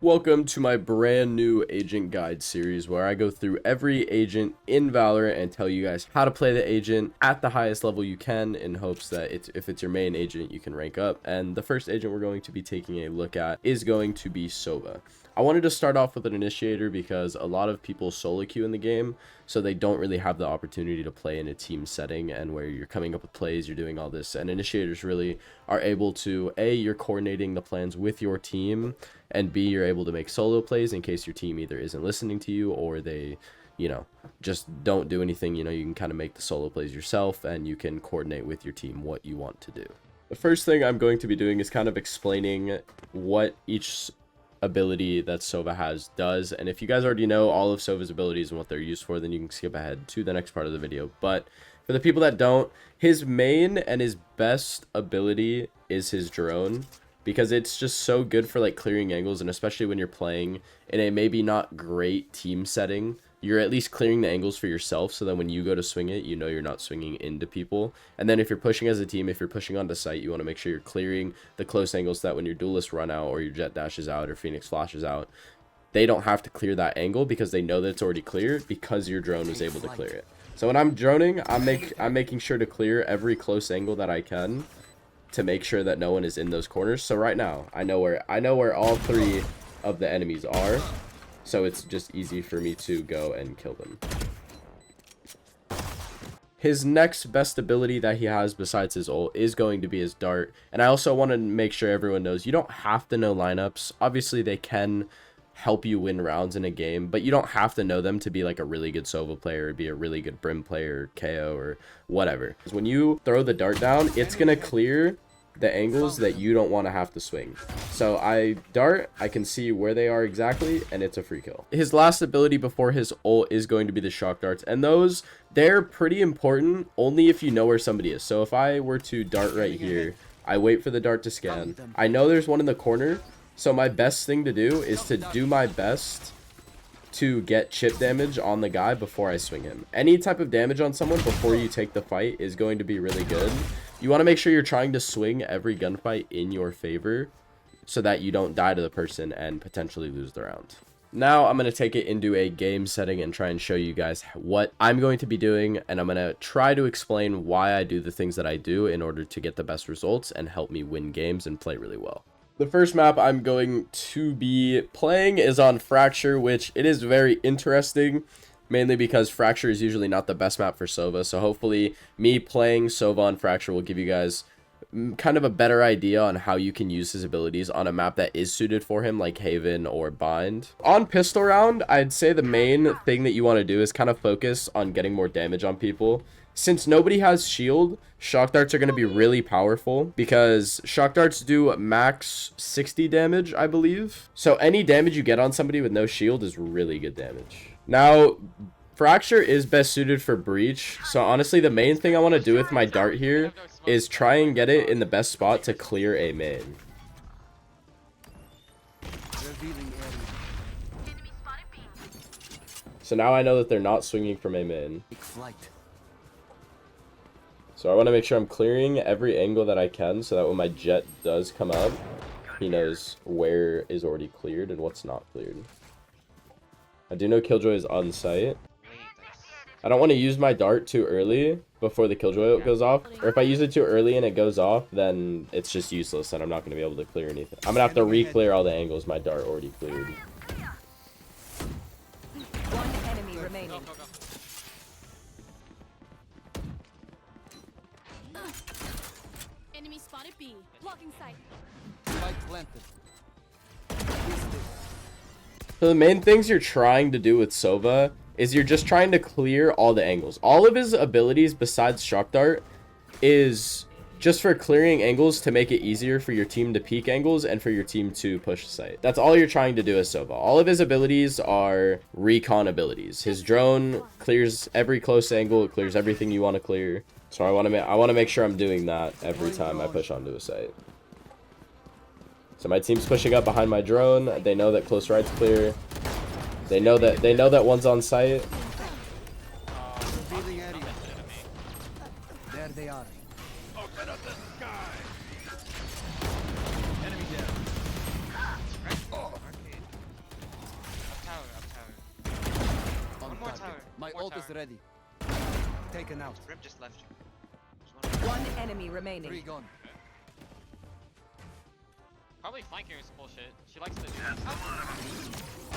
Welcome to my brand new agent guide series where I go through every agent in Valorant and tell you guys how to play the agent at the highest level you can in hopes that if it's your main agent, you can rank up. And the first agent we're going to be taking a look at is going to be Sova. I wanted to start off with an Initiator because a lot of people solo queue in the game, so they don't really have the opportunity to play in a team setting and where you're coming up with plays, you're doing all this. And Initiators really are able to, A, you're coordinating the plans with your team, and B, you're able to make solo plays in case your team either isn't listening to you or they, just don't do anything. You can kind of make the solo plays yourself and you can coordinate with your team what you want to do. The first thing I'm going to be doing is kind of explaining what each ability that Sova has does. And if you guys already know all of Sova's abilities and what they're used for, then you can skip ahead to the next part of the video. But for the people that don't, his main and his best ability is his drone, because it's just so good for like clearing angles, and especially when you're playing in a maybe not great team setting, you're at least clearing the angles for yourself, so that when you go to swing it, you know you're not swinging into people. And then if you're pushing as a team, if you're pushing onto site, you want to make sure you're clearing the close angles so that when your duelist run out or your jet dashes out or Phoenix flashes out, they don't have to clear that angle because they know that it's already cleared because your drone was able to clear it. So when I'm droning, I'm making sure to clear every close angle that I can to make sure that no one is in those corners. So right now, I know where all three of the enemies are. So it's just easy for me to go and kill them. His next best ability that he has besides his ult is going to be his dart. And I also want to make sure everyone knows you don't have to know lineups. Obviously, they can help you win rounds in a game, but you don't have to know them to be like a really good Sova player or be a really good Brim player, KO, or whatever. When you throw the dart down, it's going to clear the angles that you don't want to have to swing. So I dart, I can see where they are exactly, and it's a free kill. His last ability before his ult is going to be the shock darts, and they're pretty important only if you know where somebody is. So if I were to dart right here, I wait for the dart to scan. I know there's one in the corner, so my best thing to do is to do my best to get chip damage on the guy before I swing him. Any type of damage on someone before you take the fight is going to be really good. You want to make sure you're trying to swing every gunfight in your favor so that you don't die to the person and potentially lose the round. Now I'm going to take it into a game setting and try and show you guys what I'm going to be doing, and I'm going to try to explain why I do the things that I do in order to get the best results and help me win games and play really well. The first map I'm going to be playing is on Fracture, which it is very interesting, mainly because Fracture is usually not the best map for Sova. So hopefully me playing Sova on Fracture will give you guys kind of a better idea on how you can use his abilities on a map that is suited for him, like Haven or Bind. On pistol round, I'd say the main thing that you want to do is kind of focus on getting more damage on people. Since nobody has shield, shock darts are going to be really powerful because shock darts do max 60 damage, I believe. So any damage you get on somebody with no shield is really good damage. Now, Fracture is best suited for breach. So honestly, the main thing I want to do with my dart here is try and get it in the best spot to clear a main. So now I know that they're not swinging from a main. So I want to make sure I'm clearing every angle that I can so that when my jet does come up, he knows where is already cleared and what's not cleared. I do know Killjoy is on site. I don't want to use my dart too early before the Killjoy goes off. Or if I use it too early and it goes off, then it's just useless and I'm not going to be able to clear anything. I'm going to have to re-clear all the angles my dart already cleared. One enemy remaining. Enemy spotted B. Blocking sight. So the main things you're trying to do with Sova is you're just trying to clear all the angles. All of his abilities besides shock dart is just for clearing angles to make it easier for your team to peek angles and for your team to push site. That's all you're trying to do as Sova. All of his abilities are recon abilities. His drone clears every close angle, it clears everything you want to clear. So I want to make sure I'm doing that every time I push onto a site. So my team's pushing up behind my drone. They know that close right's clear. They know that one's on site. There they are. Open up the sky. Enemy down. My More ult is tower. ready. Taken out. Grim just left you. There's one. One enemy Three remaining. gone. Probably flanking is bullshit. She likes to do that.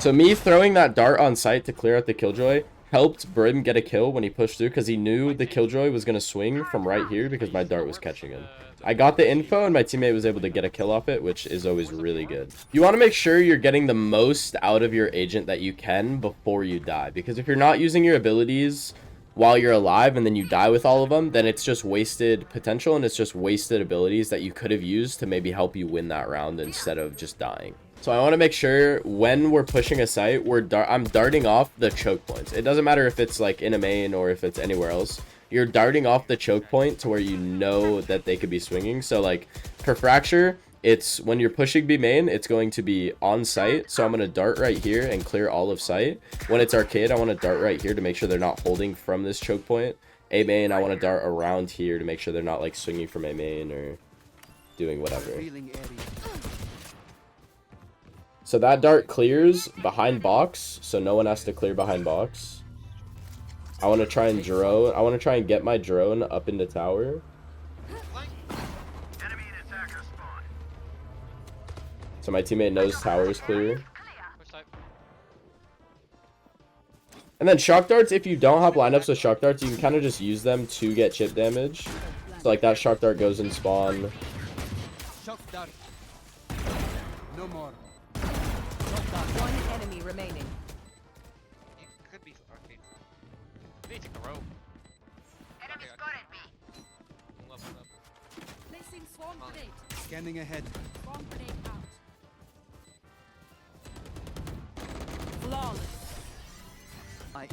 So me throwing that dart on site to clear out the killjoy helped Brim get a kill when he pushed through because he knew the killjoy was going to swing from right here because my dart was catching him. I got the info and my teammate was able to get a kill off it, which is always really good. You want to make sure you're getting the most out of your agent that you can before you die, because if you're not using your abilities while you're alive and then you die with all of them, then it's just wasted potential and it's just wasted abilities that you could have used to maybe help you win that round instead of just dying. So I want to make sure when we're pushing a site, I'm darting off the choke points. It doesn't matter if it's like in a main or if it's anywhere else. You're darting off the choke point to where you know that they could be swinging. So like for fracture, it's when you're pushing B main, it's going to be on site. So I'm going to dart right here and clear all of site. When it's arcade, I want to dart right here to make sure they're not holding from this choke point. A main, I want to dart around here to make sure they're not like swinging from A main or doing whatever. Revealing area. So that dart clears behind box, so no one has to clear behind box. I want to try and drone. I want to try and get my drone up into tower. So my teammate knows tower is clear. Push type. And then shock darts, if you don't have lineups with shock darts, you can kind of just use them to get chip damage. So like that shock dart goes in spawn. Shock dart. No more. One enemy remaining. It could be arcade. Maybe take the rope. Enemy spotted me. Up. Placing swarm grenade. Scanning ahead. Swarm grenade out. Flawless.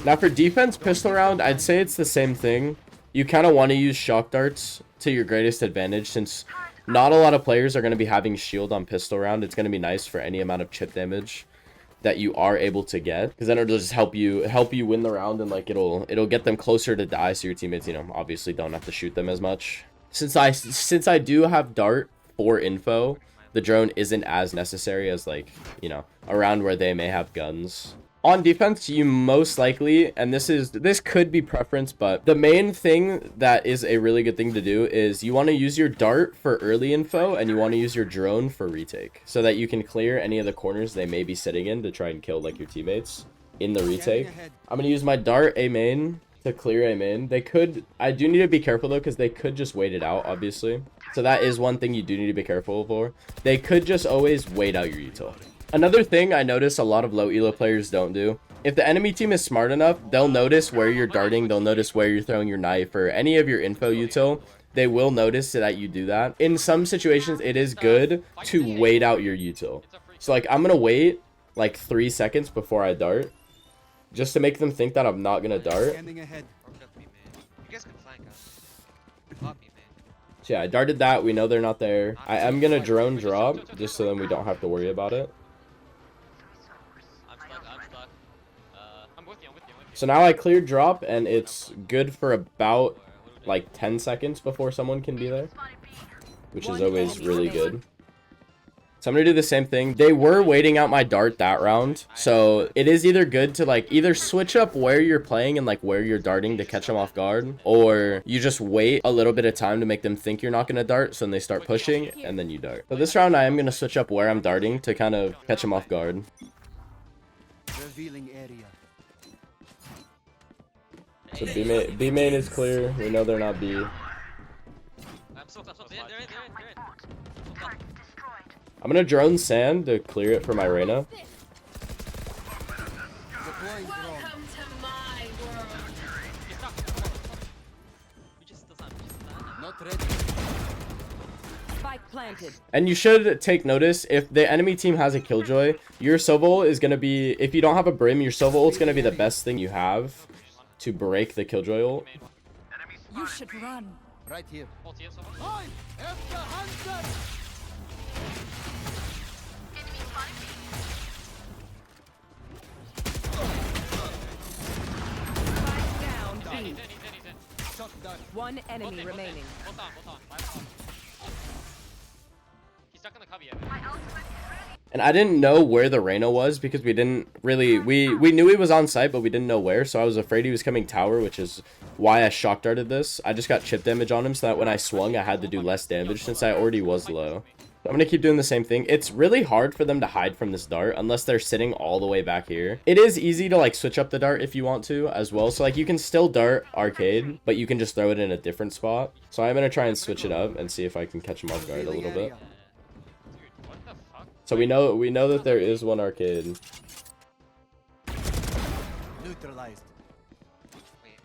Now for defense pistol round, I'd say it's the same thing. You kind of want to use shock darts to your greatest advantage since not a lot of players are going to be having shield on pistol round. It's going to be nice for any amount of chip damage that you are able to get, because then it'll just help you win the round, and like it'll get them closer to die, so your teammates, you know, obviously don't have to shoot them as much. Since I do have dart for info, the drone isn't as necessary as like, you know, around where they may have guns. On defense, you most likely, and this could be preference, but the main thing that is a really good thing to do is you want to use your dart for early info and you want to use your drone for retake so that you can clear any of the corners they may be sitting in to try and kill like your teammates in the retake. I'm going to use my dart A main to clear A main. I do need to be careful though, because they could just wait it out, obviously. So that is one thing you do need to be careful for. They could just always wait out your util. Another thing I notice a lot of low elo players don't do, if the enemy team is smart enough, they'll notice where you're darting, they'll notice where you're throwing your knife or any of your info util. They will notice that you do that. In some situations, it is good to wait out your util. So like I'm going to wait like 3 seconds before I dart, just to make them think that I'm not going to dart. Scanning ahead. Or cut me, man. You guys can flank us. Not me, man. So yeah, I darted that. We know they're not there. I am going to drone drop just so then we don't have to worry about it. I'm stuck. I'm with you. So now I cleared drop and it's good for about like 10 seconds before someone can be there, which is always really good. So I'm gonna do the same thing. They were waiting out my dart that round, so it is either good to like either switch up where you're playing and like where you're darting to catch them off guard, or you just wait a little bit of time to make them think you're not gonna dart, so then they start pushing and then you dart. So this round I am gonna switch up where I'm darting to kind of catch them off guard. Revealing area. So B main is clear. We know they're not B. I'm so close. They're in. I'm gonna drone sand to clear it for my Reyna. Deploying drone. Welcome to my world. Not ready. Spike planted. And you should take notice, if the enemy team has a killjoy, your Sova ult is gonna be, if you don't have a brim, your Sova ult's gonna be the best thing you have to break the killjoy ult. You should run. Right here. Ulti, I am the hunter. Spike down. B. He's in. Shot dart. One enemy remaining. Hold on. He's stuck in the cubby. And I didn't know where the Reyna was because we didn't really, we knew he was on site, but we didn't know where. So I was afraid he was coming tower, which is why I shock darted this. I just got chip damage on him so that when I swung, I had to do less damage since I already was low. So I'm going to keep doing the same thing. It's really hard for them to hide from this dart unless they're sitting all the way back here. It is easy to like switch up the dart if you want to as well. So like you can still dart arcade, but you can just throw it in a different spot. So I'm going to try and switch it up and see if I can catch him off guard a little bit. Dude, what the fuck? So we know that there is one arcade. Neutralized. Wait,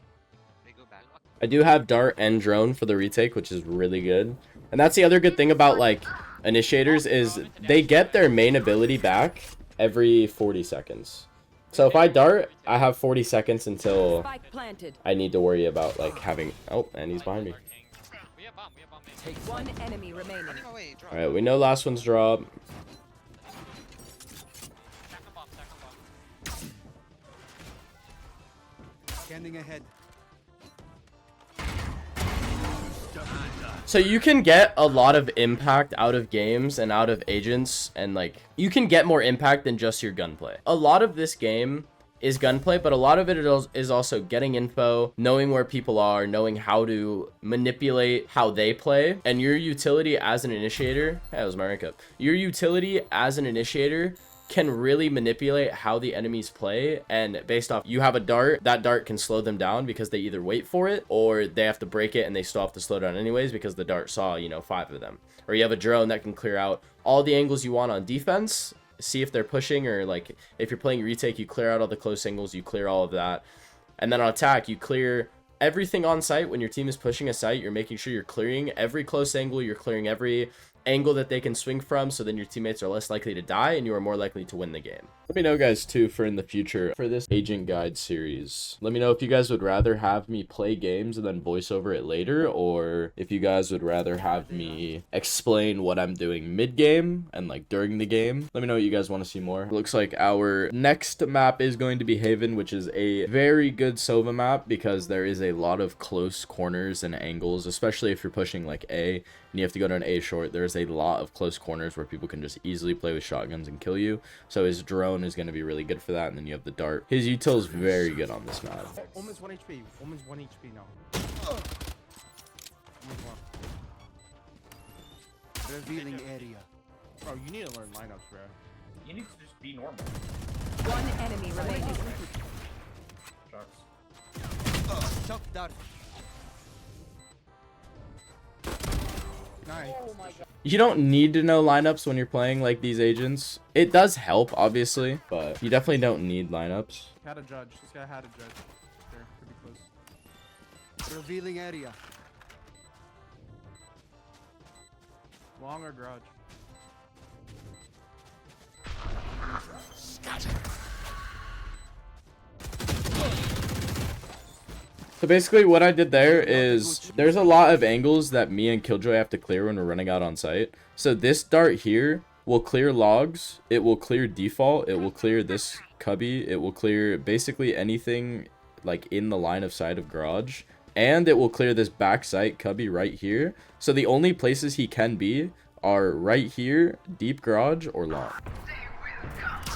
they go back. I do have dart and drone for the retake, which is really good. And that's the other good thing about like initiators is they get their main ability back every 40 seconds. So if I dart, I have 40 seconds until Spike planted. I need to worry about like having, oh, and he's behind me. We have bomb, man. One enemy remaining. Running away, drop. All right, we know last one's drop. Stack a bomb, stack a bomb. Scanning ahead. So you can get a lot of impact out of games and out of agents, and like you can get more impact than just your gunplay. A lot of this game is gunplay, but a lot of it is also getting info, knowing where people are, knowing how to manipulate how they play. And your utility as an initiator, that was my rank up. Your utility as an initiator can really manipulate how the enemies play, and based off you have a dart, that dart can slow them down because they either wait for it or they have to break it and they still have to slow down anyways because the dart saw, you know, 5 of them. Or you have a drone that can clear out all the angles you want on defense, see if they're pushing, or like if you're playing retake, you clear out all the close angles, you clear all of that. And then on attack, you clear everything on site. When your team is pushing a site, you're making sure you're clearing every close angle, you're clearing every angle that they can swing from, so then your teammates are less likely to die and you are more likely to win the game. Let me know, guys, too, for in the future for this agent guide series. Let me know if you guys would rather have me play games and then voice over it later, or if you guys would rather have me explain what I'm doing mid-game and like during the game. Let me know what you guys want to see more. It looks like our next map is going to be Haven, which is a very good Sova map because there is a lot of close corners and angles, especially if you're pushing like A and you have to go to an A short. There's a lot of close corners where people can just easily play with shotguns and kill you. So his drone is going to be really good for that, and then you have the dart. His util is very good on this map. Almost 1 HP. Almost 1 HP now. Revealing area. Bro, you need to learn lineups, bro. You need to just be normal. One enemy remaining. Shucks. Shock dart. Nice. You don't need to know lineups when you're playing like these agents. It does help, obviously, but you definitely don't need lineups. Had a judge. This guy had a judge. There, pretty close. Revealing area. Long or garage? So basically what I did there is there's a lot of angles that me and Killjoy have to clear when we're running out on site. So this dart here will clear logs, it will clear default, it will clear this cubby, it will clear basically anything like in the line of sight of garage, and it will clear this back site cubby right here. So the only places he can be are right here, deep garage, or long.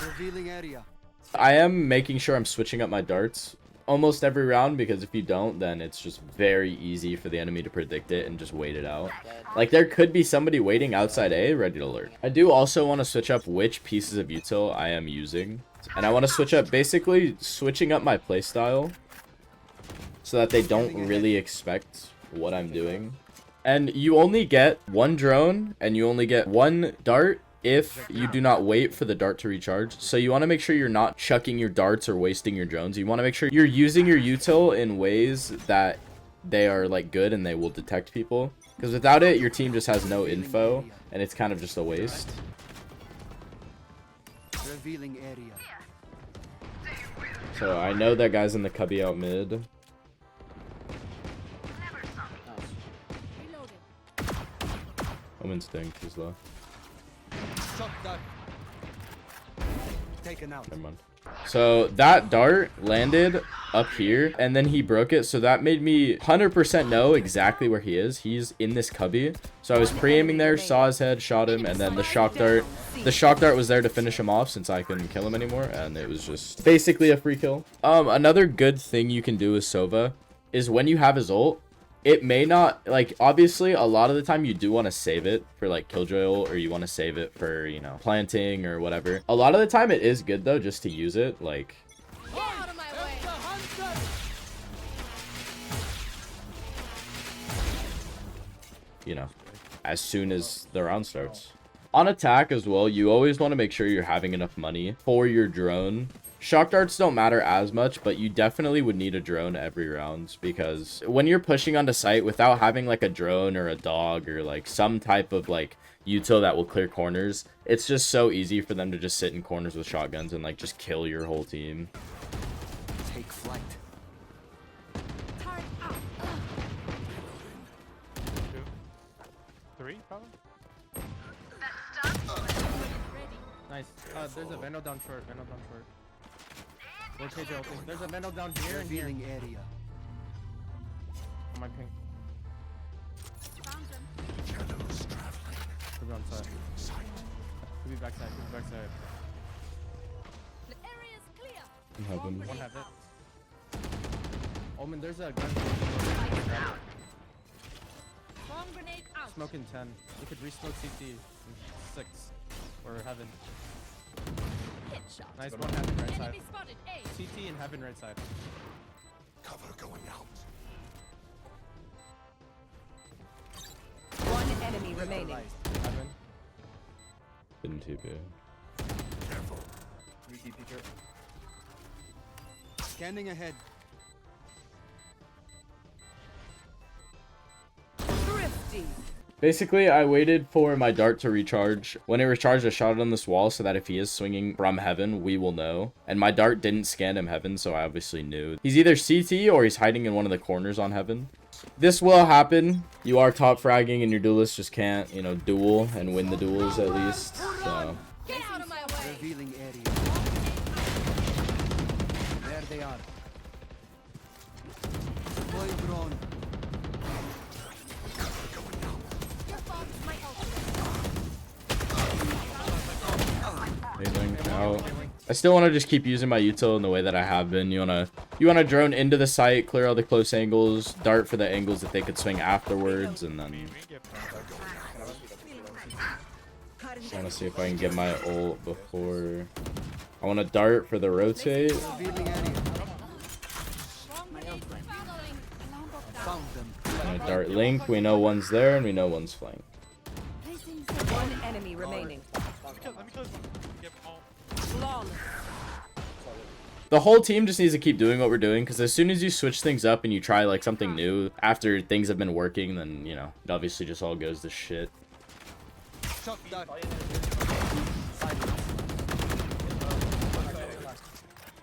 Revealing area. I am making sure I'm switching up my darts almost every round, because if you don't, then it's just very easy for the enemy to predict it and just wait it out. Like there could be somebody waiting outside A ready to lurk. I do also want to switch up which pieces of util I am using, and I want to switch up, basically switching up my playstyle so that they don't really expect what I'm doing. And you only get one drone and you only get one dart if you do not wait for the dart to recharge. So you want to make sure you're not chucking your darts or wasting your drones. You want to make sure you're using your util in ways that they are like good and they will detect people, because without it your team just has no info and it's kind of just a waste. Revealing area. So I know that guy's in the cubby out mid. Reloading. I'm instinct, he's low. Shock dart. taken out. Never mind. So that dart landed up here and then he broke it. So that made me 100% know exactly where he is. He's in this cubby. So I was pre-aiming there, saw his head, shot him, and then the shock dart was there to finish him off since I couldn't kill him anymore. And it was just basically a free kill. Another good thing you can do with Sova is when you have his ult, it may not, like, obviously a lot of the time you do want to save it for like killjoy ult, or you want to save it for, you know, planting or whatever. A lot of the time it is good though just to use it, like, Get out of my way. you know, as soon as the round starts. On attack as well, you always want to make sure you're having enough money for your drone. Shock darts don't matter as much, but you definitely would need a drone every round, because when you're pushing onto site without having like a drone or a dog or like some type of like util that will clear corners, it's just so easy for them to just sit in corners with shotguns and like just kill your whole team. Take flight. Turret out. 3, probably. Ready. Nice. There's a Vandal down short. Vandal down short. Rotate your ulting. There's a Vandal down here and here. Revealing area. On my ping. Found them. Could be on side. Could be backside. Could be backside. The area is clear. Heaven. One have it. Omen, there's a gun. Bomb grenade out. Smoke in 10. You could re-smoke CT in 6. Or heaven. Headshot. Nice one heaven right side. Enemy spotted. A. CT and heaven right side. One enemy remaining. Heaven. Didn't too bad. Scanning ahead. Thrifty. Basically, I waited for my dart to recharge. When it recharged, I shot it on this wall so that if he is swinging from heaven, we will know. And my dart didn't scan him heaven, so I obviously knew. He's either CT or he's hiding in one of the corners on heaven. This will happen. You are top fragging and your duelists just can't, you know, duel and win the duels at least. So Get out of my way. Revealing area. There they are. Deploying drone. Your bomb's my ultimate. anything out. I still want to just keep using my util in the way that I have been. You wanna drone into the site, clear all the close angles, dart for the angles that they could swing afterwards, and then I want to see if I can get my ult before. I want to dart for the rotate. Revealing area. Bomb grenade funneling. Alarm bot down. Found them. And I dart link. We know one's there and we know one's flank. Placing One enemy remaining. Let me kill this one. Yep, all. Flawless. The whole team just needs to keep doing what we're doing, because as soon as you switch things up and you try like something new after things have been working, then you know it obviously just all goes to shit. Shot dart.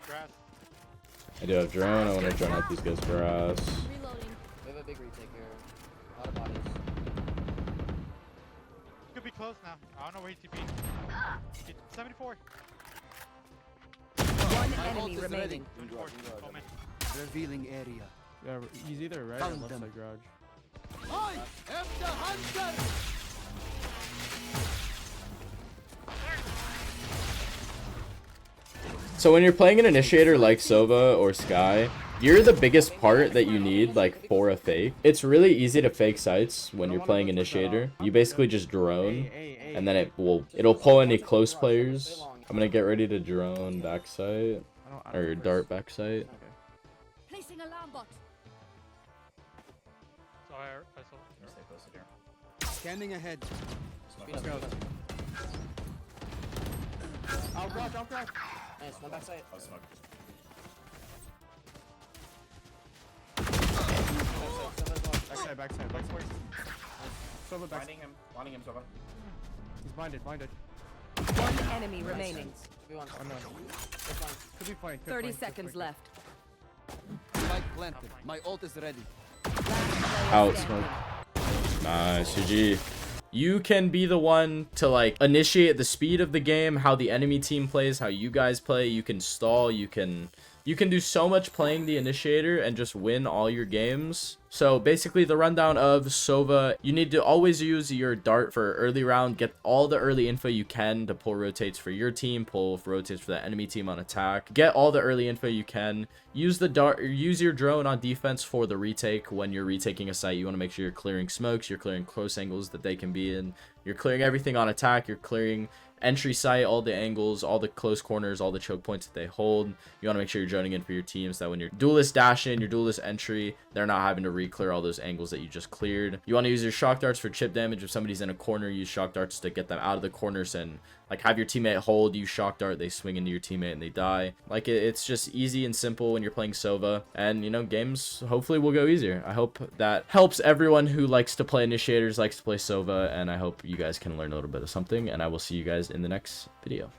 Grass. I do have drone. I want to drone out these guys' grass. reloading. We have a big retake here. A lot of bodies. Could be close now. I don't know where he's TP. 74. One My ult enemy is remaining. ready. 74. Oh man. Revealing area. Yeah, he's either right or Found left them. side garage. I am the hunter. So when you're playing an initiator like Sova or Sky, you're the biggest part that you need like for a fake. It's really easy to fake sites when you're playing initiator. You basically just drone and then it'll pull any close players. I'm gonna get ready to drone backside or dart backside. Placing alarm bot. So I saw. Stay posted here. Scanning ahead. Let's go. Out garage, out garage. Nice, one backside. I'll smoke. Backside, backside, backside. Sova backside. Blinding him, Sova. He's blinded, blinded. One enemy remaining. Everyone. Oh no. This one. Could be flank. 30 seconds left. Spike planted. My ult is ready. Out smoke. Nice, GG. You can be the one to like initiate the speed of the game, how the enemy team plays, how you guys play. You can stall, you can do so much playing the Initiator and just win all your games. So basically the rundown of Sova, you need to always use your dart for early round, get all the early info you can to pull rotates for your team, pull rotates for the enemy team on attack, get all the early info you can, use the dart, use your drone on defense for the retake. When you're retaking a site, you want to make sure you're clearing smokes, you're clearing close angles that they can be in, you're clearing everything on attack, you're clearing entry site, all the angles, all the close corners, all the choke points that they hold. You want to make sure you're droning in for your team so that when your duelist dash in, your duelist entry, they're not having to re-clear all those angles that you just cleared. You want to use your shock darts for chip damage. If somebody's in a corner, use shock darts to get them out of the corners and like have your teammate hold, use shock dart, they swing into your teammate and they die. Like it's just easy and simple when you're playing Sova, and you know, games hopefully will go easier. I hope that helps everyone who likes to play Initiators, likes to play Sova, and I hope you guys can learn a little bit of something, and I will see you guys in the next video.